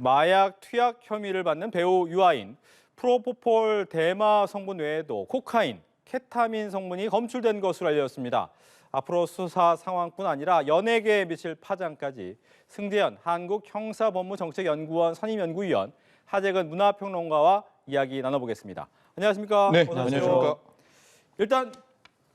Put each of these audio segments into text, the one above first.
마약 투약 혐의를 받는 배우 유아인, 프로포폴 대마 성분 외에도 코카인, 케타민 성분이 검출된 것으로 알려졌습니다. 앞으로 수사 상황뿐 아니라 연예계에 미칠 파장까지 승재현 한국형사법무정책연구원 선임연구위원, 하재근 문화평론가와 이야기 나눠보겠습니다. 안녕하십니까? 네, 어서 오세요. 안녕하십니까? 일단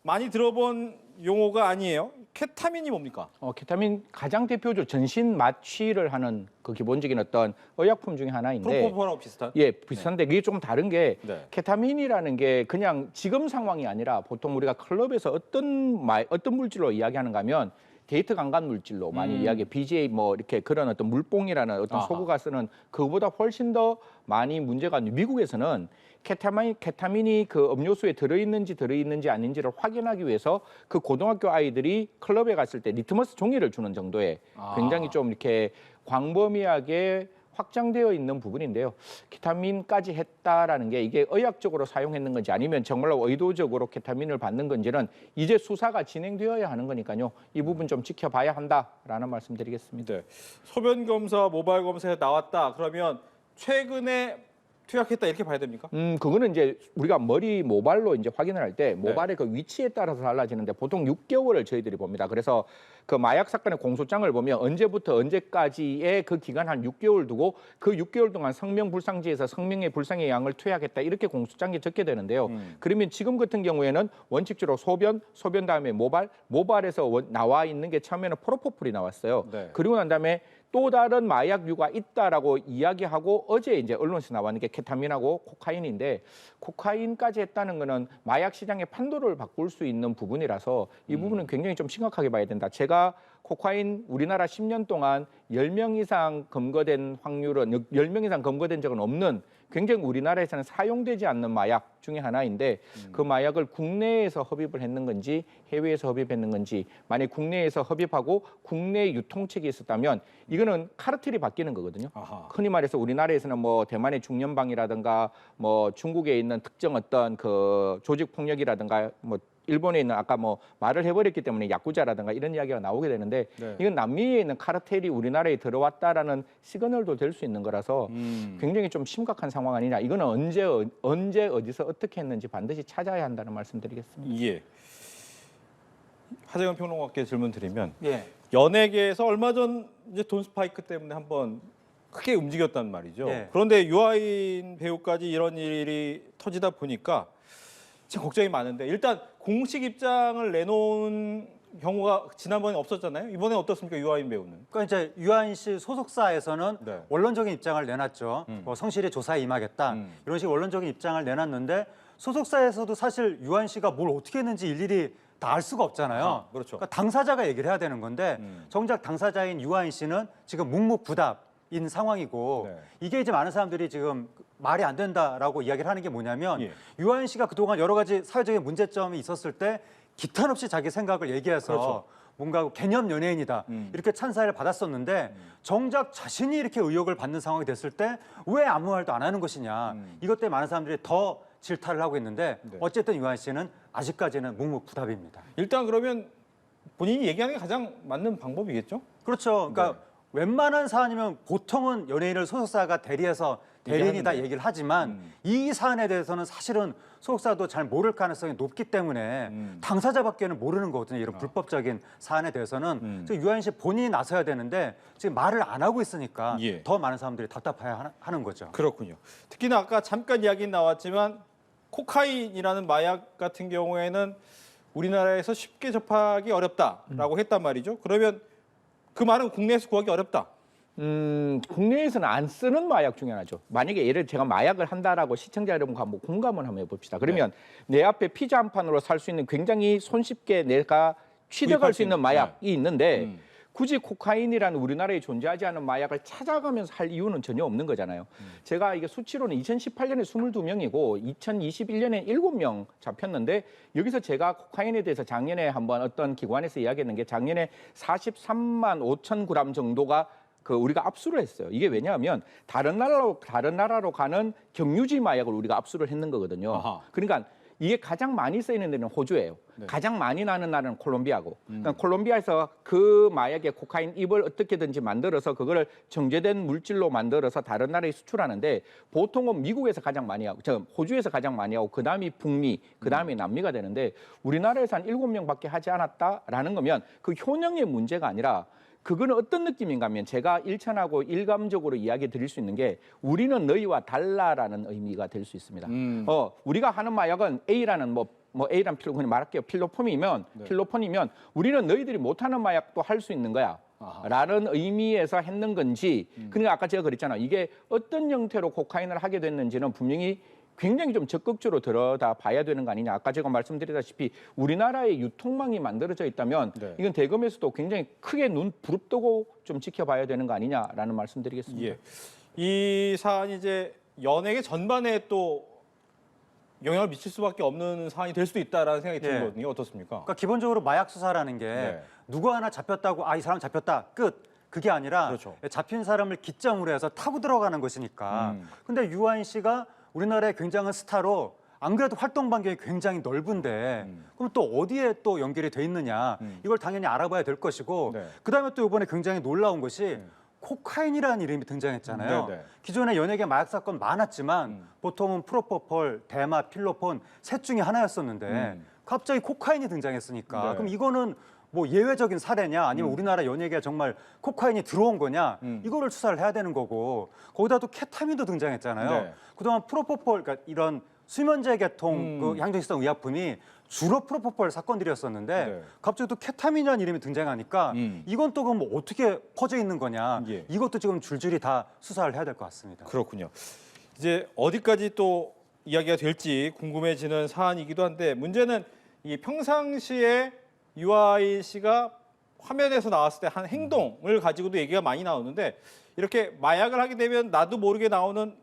많이 들어본 용어가 아니에요. 케타민이 뭡니까? 케타민 가장 대표적 전신 마취를 하는 그 기본적인 어떤 의약품 중에 하나인데, 프로포폴하고 비슷한? 예, 비슷한데 그게 조금 다른 게 네. 케타민이라는 게 그냥 지금 상황이 아니라 보통 우리가 클럽에서 어떤 물질로 이야기하는가 하면 데이트 강간 물질로 많이 이야기해. BJ 뭐 이렇게 그런 어떤 물뽕이라는 어떤 아하. 소구가 쓰는 그거보다 훨씬 더 많이 문제가 미국에서는 케타민이 그 음료수에 들어있는지 아닌지를 확인하기 위해서 그 고등학교 아이들이 클럽에 갔을 때 리트머스 종이를 주는 정도의 굉장히 좀 이렇게 광범위하게 확장되어 있는 부분인데요. 케타민까지 했다라는 게 이게 의학적으로 사용했는 건지 아니면 정말로 의도적으로 케타민을 받는 건지는 이제 수사가 진행되어야 하는 거니까요. 이 부분 좀 지켜봐야 한다라는 말씀드리겠습니다. 네. 소변 검사, 모발 검사에 나왔다. 그러면 최근에 투약했다 이렇게 봐야 됩니까? 그거는 이제 우리가 머리 모발로 이제 확인을 할 때 모발의 그 위치에 따라서 달라지는데 보통 6개월을 저희들이 봅니다. 그래서 그 마약 사건의 공소장을 보면 언제부터 언제까지의 그 기간 한 6개월 두고 그 6개월 동안 성명불상지에서 성명의 불상의 양을 투약했다 이렇게 공소장에 적게 되는데요. 그러면 지금 같은 경우에는 원칙적으로 소변 다음에 모발에서 나와 있는 게 처음에는 프로포폴이 나왔어요. 네. 그리고 난 다음에 또 다른 마약류가 있다라고 이야기하고 어제 이제 언론에서 나왔는 게 케타민하고 코카인인데 코카인까지 했다는 거는 마약 시장의 판도를 바꿀 수 있는 부분이라서 이 부분은 굉장히 좀 심각하게 봐야 된다. 제가 코카인 우리나라 10년 동안 10명 이상 검거된 확률은 10명 이상 검거된 적은 없는 굉장히 우리나라에서는 사용되지 않는 마약 중에 하나인데 그 마약을 국내에서 흡입을 했는 건지 해외에서 흡입했는 건지 만약 국내에서 흡입하고 국내 유통책이 있었다면 이거는 카르텔이 바뀌는 거거든요. 아하. 흔히 말해서 우리나라에서는 뭐 대만의 중연방이라든가 뭐 중국에 있는 특정 어떤 그 조직 폭력이라든가 뭐 일본에 있는 아까 뭐 말을 해버렸기 때문에 야쿠자라든가 이런 이야기가 나오게 되는데 네. 이건 남미에 있는 카르텔이 우리나라에 들어왔다라는 시그널도 될 수 있는 거라서 굉장히 좀 심각한 상황 아니냐. 이거는 언제 어디서 어떻게 했는지 반드시 찾아야 한다는 말씀드리겠습니다. 예. 하재근 평론가께 질문 드리면 예. 연예계에서 얼마 전 이제 돈 스파이크 때문에 한번 크게 움직였단 말이죠. 예. 그런데 유아인 배우까지 이런 일이 터지다 보니까 참 걱정이 많은데 일단 공식 입장을 내놓은 경우가 지난번에 없었잖아요. 이번에 어떻습니까, 유아인 배우는? 그러니까 이제 유아인 씨 소속사에서는 네. 원론적인 입장을 내놨죠. 뭐 성실히 조사에 임하겠다 이런 식의 원론적인 입장을 내놨는데 소속사에서도 사실 유아인 씨가 뭘 어떻게 했는지 일일이 다 알 수가 없잖아요. 아, 그렇죠. 그러니까 당사자가 얘기를 해야 되는 건데 정작 당사자인 유아인 씨는 지금 묵묵부답인 상황이고 네. 이게 이제 많은 사람들이 지금 말이 안 된다라고 이야기를 하는 게 뭐냐면 예. 유아인 씨가 그동안 여러 가지 사회적인 문제점이 있었을 때 기탄 없이 자기 생각을 얘기해서 그렇죠. 뭔가 개념 연예인이다 이렇게 찬사를 받았었는데 정작 자신이 이렇게 의혹을 받는 상황이 됐을 때 왜 아무 말도 안 하는 것이냐 이것 때문에 많은 사람들이 더 질타를 하고 있는데 네. 어쨌든 유아인 씨는 아직까지는 묵묵부답입니다. 일단 그러면 본인이 얘기하는 게 가장 맞는 방법이겠죠? 그렇죠. 그러니까 웬만한 사안이면 보통은 연예인을 소속사가 대리해서 대리인이다 얘기하는데. 얘기를 하지만 이 사안에 대해서는 사실은 소속사도 잘 모를 가능성이 높기 때문에 당사자밖에는 모르는 거거든요. 이런 불법적인 사안에 대해서는 그래서 유아인 씨 본인이 나서야 되는데 지금 말을 안 하고 있으니까 예. 더 많은 사람들이 답답해하는 거죠. 그렇군요. 특히나 아까 잠깐 이야기 나왔지만 코카인이라는 마약 같은 경우에는 우리나라에서 쉽게 접하기 어렵다라고 했단 말이죠. 그러면 그 말은 국내에서 구하기 어렵다. 국내에서는 안 쓰는 마약 중에 하나죠. 만약에 예를 들어 제가 마약을 한다라고 시청자 여러분과 한번 공감을 한번 해봅시다. 그러면 내 앞에 피자 한 판으로 살 수 있는 굉장히 손쉽게 내가 취득할 수 있는 마약이 있는데 굳이 코카인이라는 우리나라에 존재하지 않은 마약을 찾아가면서 할 이유는 전혀 없는 거잖아요. 제가 이게 수치로는 2018년에 22명이고 2021년에 7명 잡혔는데 여기서 제가 코카인에 대해서 작년에 한번 어떤 기관에서 이야기했는 게 작년에 43만 5천 그램 정도가 그 우리가 압수를 했어요. 이게 왜냐하면 다른 나라로 가는 경유지 마약을 우리가 압수를 했는 거거든요. 아하. 그러니까 이게 가장 많이 쓰이는 데는 호주예요. 가장 많이 나는 나라는 콜롬비아고. 그러니까 콜롬비아에서 그 마약의 코카인 잎을 어떻게든지 만들어서 그거를 정제된 물질로 만들어서 다른 나라에 수출하는데 보통은 미국에서 가장 많이 하고, 호주에서 가장 많이 하고, 그다음이 북미, 그다음이 남미가 되는데 우리나라에서 한 7명밖에 하지 않았다라는 거면 그 효능의 문제가 아니라 그거는 어떤 느낌인가 하면 제가 일천하고 일감적으로 이야기 드릴 수 있는 게 우리는 너희와 달라라는 의미가 될 수 있습니다. 우리가 하는 마약은 A라는 뭐 A란 그냥 말할게요. 필로폰이면 우리는 너희들이 못하는 마약도 할 수 있는 거야. 라는 의미에서 했는 건지 그러니까 아까 제가 그랬잖아요. 이게 어떤 형태로 코카인을 하게 됐는지는 분명히 굉장히 좀 적극적으로 들여다 봐야 되는 거 아니냐. 아까 제가 말씀드리다시피 우리나라의 유통망이 만들어져 있다면 이건 대검에서도 굉장히 크게 눈 부릅뜨고 좀 지켜봐야 되는 거 아니냐라는 말씀드리겠습니다. 예. 이 사안이 이제 연예계 전반에 또 영향을 미칠 수밖에 없는 사안이 될 수도 있다라는 생각이 들거든요. 어떻습니까? 그러니까 기본적으로 마약 수사라는 게 누구 하나 잡혔다고 이 사람 잡혔다 끝. 그게 아니라 그렇죠. 잡힌 사람을 기점으로 해서 타고 들어가는 것이니까. 근데 유아인 씨가 우리나라의 굉장한 스타로 안 그래도 활동 반경이 굉장히 넓은데 그럼 또 어디에 또 연결이 돼 있느냐 이걸 당연히 알아봐야 될 것이고 그다음에 또 이번에 굉장히 놀라운 것이 코카인이라는 이름이 등장했잖아요. 기존에 연예계 마약 사건 많았지만 보통은 프로포폴, 대마, 필로폰 셋 중에 하나였었는데 갑자기 코카인이 등장했으니까 그럼 이거는 뭐 예외적인 사례냐 아니면 우리나라 연예계에 정말 코카인이 들어온 거냐 이거를 수사를 해야 되는 거고 거기다 또 케타민도 등장했잖아요. 그동안 프로포폴 그러니까 이런 수면제 계통 그 향정신성 의약품이 주로 프로포폴 사건들이었었는데 갑자기 또 케타민이라는 이름이 등장하니까 이건 또 그럼 뭐 어떻게 퍼져 있는 거냐 이것도 지금 줄줄이 다 수사를 해야 될 것 같습니다. 그렇군요. 이제 어디까지 또 이야기가 될지 궁금해지는 사안이기도 한데 문제는 이 평상시에 유아인 씨가 화면에서 나왔을 때 한 행동을 가지고도 얘기가 많이 나오는데 이렇게 마약을 하게 되면 나도 모르게 나오는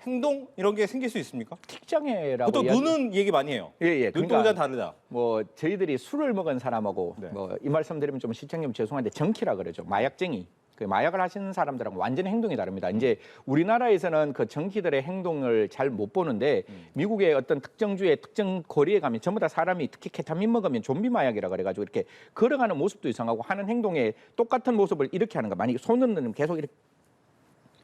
행동 이런 게 생길 수 있습니까? 틱장애라고 보통 눈은 얘기 많이 해요. 눈동자는 다르다. 뭐 저희들이 술을 먹은 사람하고 뭐 이 말씀 드리면 좀 시청님 죄송한데 정키라 그러죠. 마약쟁이. 그 마약을 하시는 사람들하고 완전히 행동이 다릅니다. 이제 우리나라에서는 그 정키들의 행동을 잘 못 보는데 미국의 어떤 특정 주의 특정 거리에 가면 전부 다 사람이 특히 케타민 먹으면 좀비 마약이라 그래가지고 이렇게 걸어가는 모습도 이상하고 하는 행동에 똑같은 모습을 이렇게 하는 거. 만약에 손을 넣으면 계속 이렇게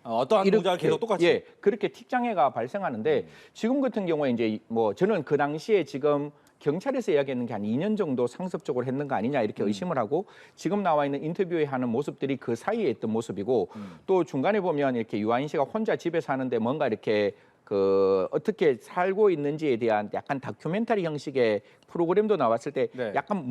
어떠한 동작을 계속 똑같이 그렇게 틱장애가 발생하는데 지금 같은 경우에 이제 뭐 저는 그 당시에 지금 경찰에서 이야기했는 게 한 2년 정도 상습적으로 했는 거 아니냐 이렇게 의심을 하고 지금 나와 있는 인터뷰에 하는 모습들이 그 사이에 있던 모습이고 또 중간에 보면 이렇게 유아인 씨가 혼자 집에 사는데 뭔가 이렇게 그 어떻게 살고 있는지에 대한 약간 다큐멘터리 형식의 프로그램도 나왔을 때 약간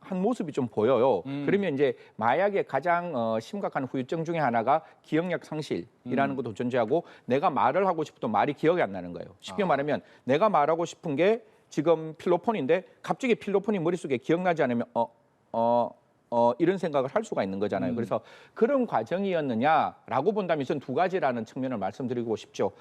한 모습이 좀 보여요. 그러면 이제 마약의 가장 심각한 후유증 중에 하나가 기억력 상실이라는 것도 존재하고 내가 말을 하고 싶어도 말이 기억이 안 나는 거예요. 쉽게 말하면 내가 말하고 싶은 게 지금 필로폰인데 갑자기 필로폰이 머릿속에 기억나지 않으면 이런 생각을 할 수가 있는 거잖아요. 그래서 그런 과정이었느냐라고 본다면 전 두 가지라는 측면을 말씀드리고 싶죠.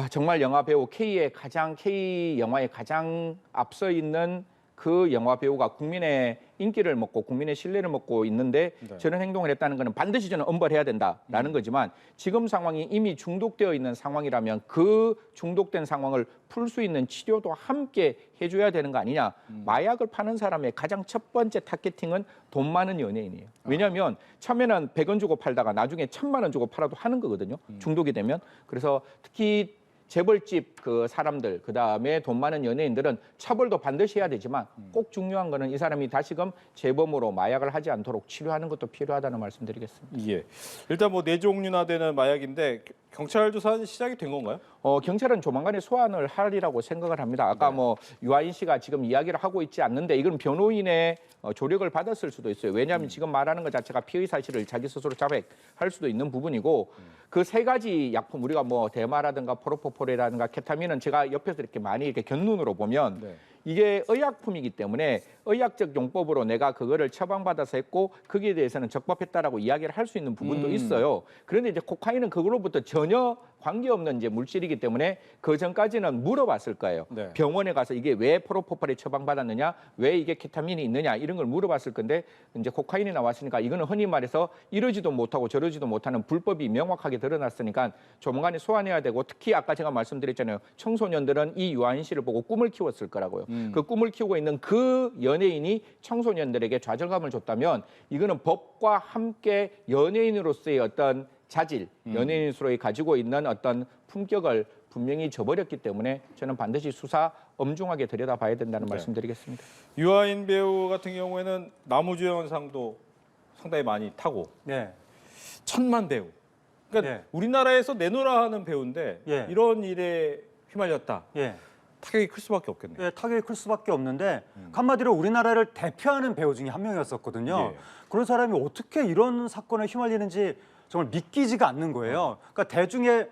정말 영화 배우 K 영화에 가장 앞서 있는 그 영화 배우가 국민의 인기를 먹고 국민의 신뢰를 먹고 있는데 저런 행동을 했다는 것은 반드시 저는 엄벌해야 된다라는 거지만 지금 상황이 이미 중독되어 있는 상황이라면 그 중독된 상황을 풀 수 있는 치료도 함께 해줘야 되는 거 아니냐. 마약을 파는 사람의 가장 첫 번째 타겟팅은 돈 많은 연예인이에요. 왜냐하면 처음에는 100원 주고 팔다가 나중에 1000만 원 주고 팔아도 하는 거거든요. 중독이 되면. 그래서 특히 재벌집 그 사람들 그다음에 돈 많은 연예인들은 처벌도 반드시 해야 되지만 꼭 중요한 거는 이 사람이 다시금 재범으로 마약을 하지 않도록 치료하는 것도 필요하다는 말씀드리겠습니다. 예. 일단 뭐 네 종류나 되는 마약인데 경찰 조사는 시작이 된 건가요? 경찰은 조만간에 소환을 하리라고 생각을 합니다. 아까 뭐 유아인 씨가 지금 이야기를 하고 있지 않는데 이건 변호인의 조력을 받았을 수도 있어요. 왜냐하면 지금 말하는 것 자체가 피의 사실을 자기 스스로 자백할 수도 있는 부분이고 그 세 가지 약품 우리가 뭐 대마라든가 프로포폴이라든가 케타민은 제가 옆에서 이렇게 많이 이렇게 견눈으로 보면 이게 의약품이기 때문에 의학적 용법으로 내가 그거를 처방받아서 했고 거기에 대해서는 적법했다라고 이야기를 할 수 있는 부분도 있어요. 그런데 이제 코카인은 그걸로부터 전혀 관계없는 이제 물질이기 때문에 그 전까지는 물어봤을 거예요. 네. 병원에 가서 이게 왜 프로포폴에 처방받았느냐, 왜 이게 케타민이 있느냐 이런 걸 물어봤을 건데 이제 코카인이 나왔으니까 이거는 흔히 말해서 이러지도 못하고 저러지도 못하는 불법이 명확하게 드러났으니까 조만간에 소환해야 되고 특히 아까 제가 말씀드렸잖아요. 청소년들은 이 유아인 씨를 보고 꿈을 키웠을 거라고요. 그 꿈을 키우고 있는 그 연예인이 청소년들에게 좌절감을 줬다면 이거는 법과 함께 연예인으로서의 어떤 자질, 연예인으로서의 가지고 있는 어떤 품격을 분명히 저버렸기 때문에 저는 반드시 수사 엄중하게 들여다봐야 된다는 말씀드리겠습니다. 유아인 배우 같은 경우에는 나무주연상도 상당히 많이 타고 네. 천만 배우. 그러니까 예. 우리나라에서 내노라 하는 배우인데 예. 이런 일에 휘말렸다. 예. 타격이 클 수밖에 없겠네요. 예, 타격이 클 수밖에 없는데 한마디로 우리나라를 대표하는 배우 중에 한 명이었었거든요. 예. 그런 사람이 어떻게 이런 사건에 휘말리는지 정말 믿기지가 않는 거예요. 그러니까 대중의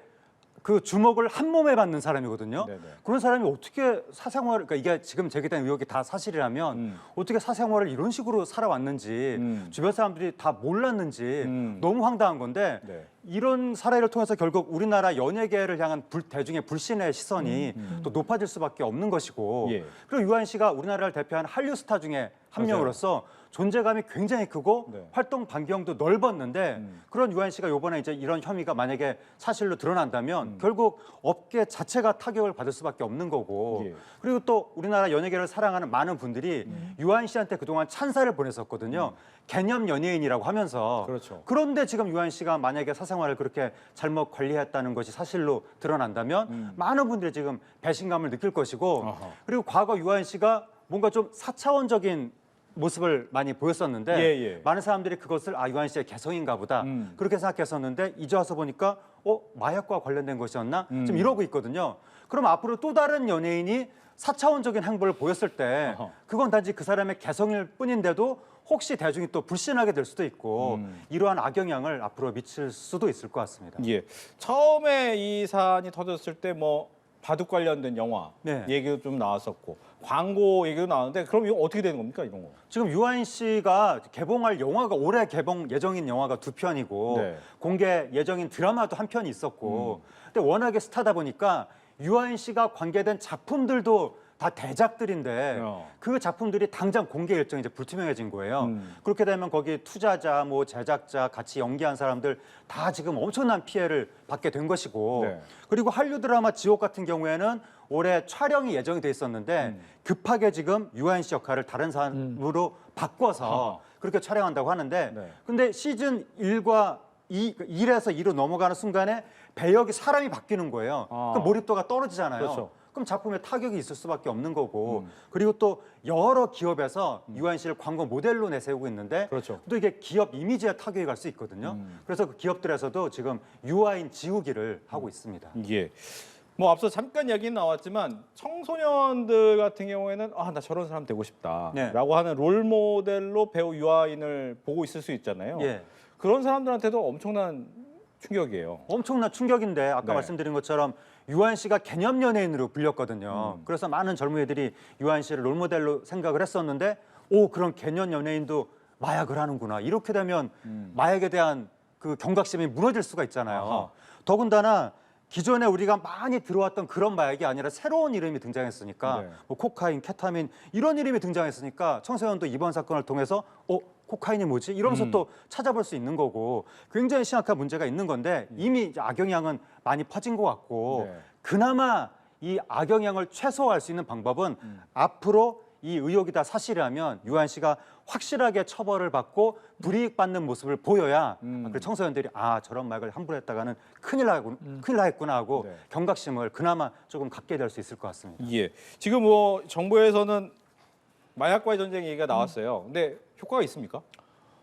그 주목을 한 몸에 받는 사람이거든요. 네네. 그런 사람이 어떻게 사생활, 그러니까 이게 지금 제기된 의혹이 다 사실이라면 어떻게 사생활을 이런 식으로 살아왔는지 주변 사람들이 다 몰랐는지 너무 황당한 건데 네. 이런 사례를 통해서 결국 우리나라 연예계를 향한 대중의 불신의 시선이 또 높아질 수밖에 없는 것이고 예. 그리고 유한 씨가 우리나라를 대표하는 한류 스타 중에 한 맞아요. 명으로서 존재감이 굉장히 크고 네. 활동 반경도 넓었는데 그런 유한 씨가 이번에 이제 이런 혐의가 만약에 사실로 드러난다면 결국 업계 자체가 타격을 받을 수밖에 없는 거고 예. 그리고 또 우리나라 연예계를 사랑하는 많은 분들이 유한 씨한테 그동안 찬사를 보냈었거든요. 개념 연예인이라고 하면서 그렇죠. 그런데 지금 유한 씨가 만약에 사생활을 그렇게 잘못 관리했다는 것이 사실로 드러난다면 많은 분들이 지금 배신감을 느낄 것이고 아하. 그리고 과거 유한 씨가 뭔가 좀 사차원적인 모습을 많이 보였었는데 예, 예. 많은 사람들이 그것을 유한 씨의 개성인가 보다 그렇게 생각했었는데 이제 와서 보니까 마약과 관련된 것이었나 좀 이러고 있거든요. 그럼 앞으로 또 다른 연예인이 사차원적인 행보를 보였을 때 어허. 그건 단지 그 사람의 개성일 뿐인데도 혹시 대중이 또 불신하게 될 수도 있고 이러한 악영향을 앞으로 미칠 수도 있을 것 같습니다. 예. 처음에 이 사안이 터졌을 때 뭐 바둑 관련된 영화 네. 얘기도 좀 나왔었고 광고 얘기도 나왔는데 그럼 이거 어떻게 되는 겁니까 이런 거? 지금 유아인 씨가 개봉할 영화가 올해 개봉 예정인 영화가 2편이고 네. 공개 예정인 드라마도 한 편이 있었고 근데 워낙에 스타다 보니까 유아인 씨가 관계된 작품들도 다 대작들인데 그 작품들이 당장 공개 일정이 이제 불투명해진 거예요. 그렇게 되면 거기 투자자, 뭐 제작자, 같이 연기한 사람들 다 지금 엄청난 피해를 받게 된 것이고 네. 그리고 한류 드라마 지옥 같은 경우에는 올해 촬영이 예정이 돼 있었는데 급하게 지금 유아인 씨 역할을 다른 사람으로 바꿔서 그렇게 촬영한다고 하는데 네. 근데 시즌 1과 1에서 2로 넘어가는 순간에 배역이 사람이 바뀌는 거예요. 아. 그럼 몰입도가 떨어지잖아요. 그렇죠. 그럼 작품에 타격이 있을 수밖에 없는 거고 그리고 또 여러 기업에서 유한 씨를 광고 모델로 내세우고 있는데 그렇죠. 또 이게 기업 이미지에 타격이 갈 수 있거든요. 그래서 그 기업들에서도 지금 유아인 지우기를 하고 있습니다. 예. 뭐 앞서 잠깐 얘기는 나왔지만 청소년들 같은 경우에는 나 저런 사람 되고 싶다라고 네. 하는 롤 모델로 배우 유아인을 보고 있을 수 있잖아요. 예. 그런 사람들한테도 엄청난 충격이에요. 엄청난 충격인데 아까 네. 말씀드린 것처럼 유한 씨가 개념 연예인으로 불렸거든요. 그래서 많은 젊은이들이 유한 씨를 롤모델로 생각을 했었는데 그런 개념 연예인도 마약을 하는구나. 이렇게 되면 마약에 대한 그 경각심이 무너질 수가 있잖아요. 아하. 더군다나 기존에 우리가 많이 들어왔던 그런 마약이 아니라 새로운 이름이 등장했으니까 네. 뭐 코카인, 케타민 이런 이름이 등장했으니까 청소년도 이번 사건을 통해서 코카인이 뭐지? 이러면서 또 찾아볼 수 있는 거고 굉장히 심각한 문제가 있는 건데 이미 이제 악영향은 많이 퍼진 것 같고 네. 그나마 이 악영향을 최소화할 수 있는 방법은 앞으로 이 의혹이 다 사실이라면 유한 씨가 확실하게 처벌을 받고 불이익 받는 모습을 보여야 그 청소년들이 저런 말을 함부로 했다가는 큰일 나겠구나 하고 네. 경각심을 그나마 조금 갖게 될 수 있을 것 같습니다. 예. 지금 뭐 정부에서는 마약과의 전쟁 얘기가 나왔어요. 근데 효과가 있습니까?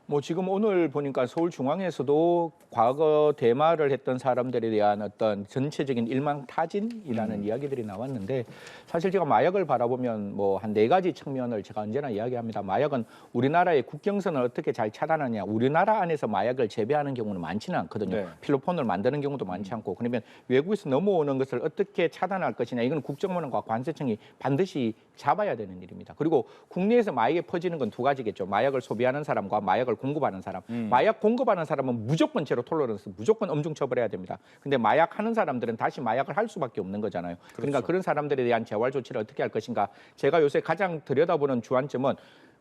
뭐 지금 오늘 보니까 서울중앙에서도 과거 대마를 했던 사람들에 대한 어떤 전체적인 일망타진이라는 이야기들이 나왔는데 사실 제가 마약을 바라보면 뭐 한 4가지 측면을 제가 언제나 이야기합니다. 마약은 우리나라의 국경선을 어떻게 잘 차단하냐. 우리나라 안에서 마약을 재배하는 경우는 많지는 않거든요. 네. 필로폰을 만드는 경우도 많지 않고 그러면 외국에서 넘어오는 것을 어떻게 차단할 것이냐. 이건 국정원과 관세청이 반드시 잡아야 되는 일입니다. 그리고 국내에서 마약이 퍼지는 건 2가지겠죠. 마약을 소비하는 사람과 마약을 공급하는 사람. 마약 공급하는 사람은 무조건 제로 톨러런스, 무조건 엄중 처벌해야 됩니다. 근데 마약 하는 사람들은 다시 마약을 할 수밖에 없는 거잖아요. 그러니까 그런 사람들에 대한 재활 조치를 어떻게 할 것인가. 제가 요새 가장 들여다보는 주안점은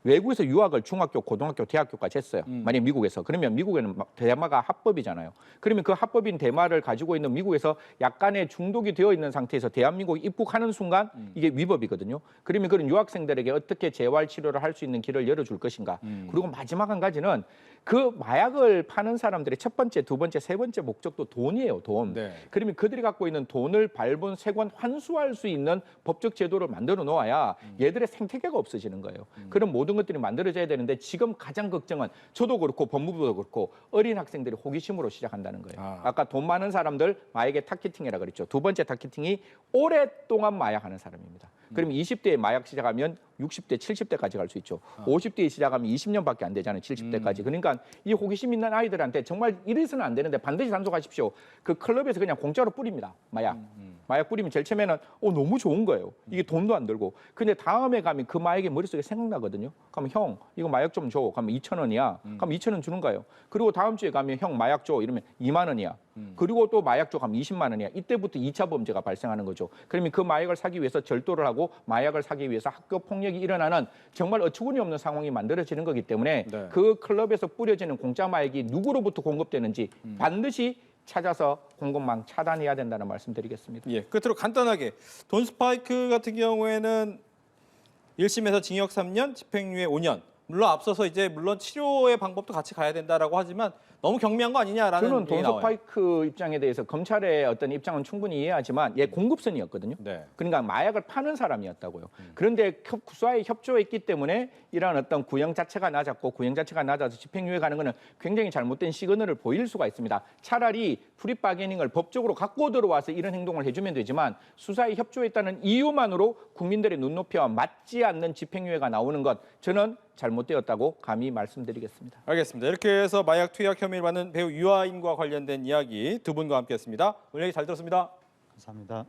외국에서 유학을 중학교, 고등학교, 대학교까지 했어요. 만약 미국에서. 그러면 미국에는 대마가 합법이잖아요. 그러면 그 합법인 대마를 가지고 있는 미국에서 약간의 중독이 되어 있는 상태에서 대한민국에 입국하는 순간 이게 위법이거든요. 그러면 그런 유학생들에게 어떻게 재활 치료를 할 수 있는 길을 열어줄 것인가. 그리고 마지막 한 가지는 그 마약을 파는 사람들의 첫 번째, 두 번째, 세 번째 목적도 돈이에요, 돈. 네. 그러면 그들이 갖고 있는 돈을 발본 세관 환수할 수 있는 법적 제도를 만들어 놓아야 얘들의 생태계가 없어지는 거예요. 그런 모든 것들이 만들어져야 되는데 지금 가장 걱정은 저도 그렇고 법무부도 그렇고 어린 학생들이 호기심으로 시작한다는 거예요. 아까 돈 많은 사람들 마약의 타겟팅이라 그랬죠. 두 번째 타겟팅이 오랫동안 마약하는 사람입니다. 그럼 20대에 마약 시작하면 60대, 70대까지 갈 수 있죠. 50대에 시작하면 20년밖에 안 되잖아요. 70대까지. 그러니까 이 호기심 있는 아이들한테 정말 이래서는 안 되는데 반드시 단속하십시오. 그 클럽에서 그냥 공짜로 뿌립니다. 마약. 마약 뿌리면 제일 처음에는 너무 좋은 거예요. 이게 돈도 안 들고. 근데 다음에 가면 그 마약이 머릿속에 생각나거든요. 그러면 형 이거 마약 좀 줘. 그러면 2,000원이야. 그럼 2,000원 주는 거예요. 그리고 다음 주에 가면 형 마약 줘. 이러면 2만 원이야. 그리고 또 마약 줘. 그러면 20만 원이야. 이때부터 2차 범죄가 발생하는 거죠. 그러면 그 마약을 사기 위해서 절도를 하고 마약을 사기 위해서 학교 폭력이 일어나는 정말 어처구니 없는 상황이 만들어지는 거기 때문에 네. 그 클럽에서 뿌려지는 공짜 마약이 누구로부터 공급되는지 반드시 찾아서 공급망 차단해야 된다는 말씀드리겠습니다. 예, 끝으로 간단하게 돈 스파이크 같은 경우에는 1심에서 징역 3년, 집행유예 5년. 물론 앞서서 이제 물론 치료의 방법도 같이 가야 된다라고 하지만 너무 경미한 거 아니냐라는 저는 얘기 돈 나와요. 스파이크 입장에 대해서 검찰의 어떤 입장은 충분히 이해하지만 얘 공급선이었거든요. 네. 그러니까 마약을 파는 사람이었다고요. 그런데 수사에 협조했기 때문에 이러한 어떤 구형 자체가 낮았고 구형 자체가 낮아서 집행유예 가는 거는 굉장히 잘못된 시그널을 보일 수가 있습니다. 차라리 프리 바게닝을 법적으로 갖고 들어와서 이런 행동을 해주면 되지만 수사에 협조했다는 이유만으로 국민들의 눈높이와 맞지 않는 집행유예가 나오는 것 저는 잘못되었다고 감히 말씀드리겠습니다. 알겠습니다. 이렇게 해서 마약 투약 혐의를 받는 배우 유아인과 관련된 이야기 두 분과 함께했습니다. 오늘 얘기 잘 들었습니다. 감사합니다.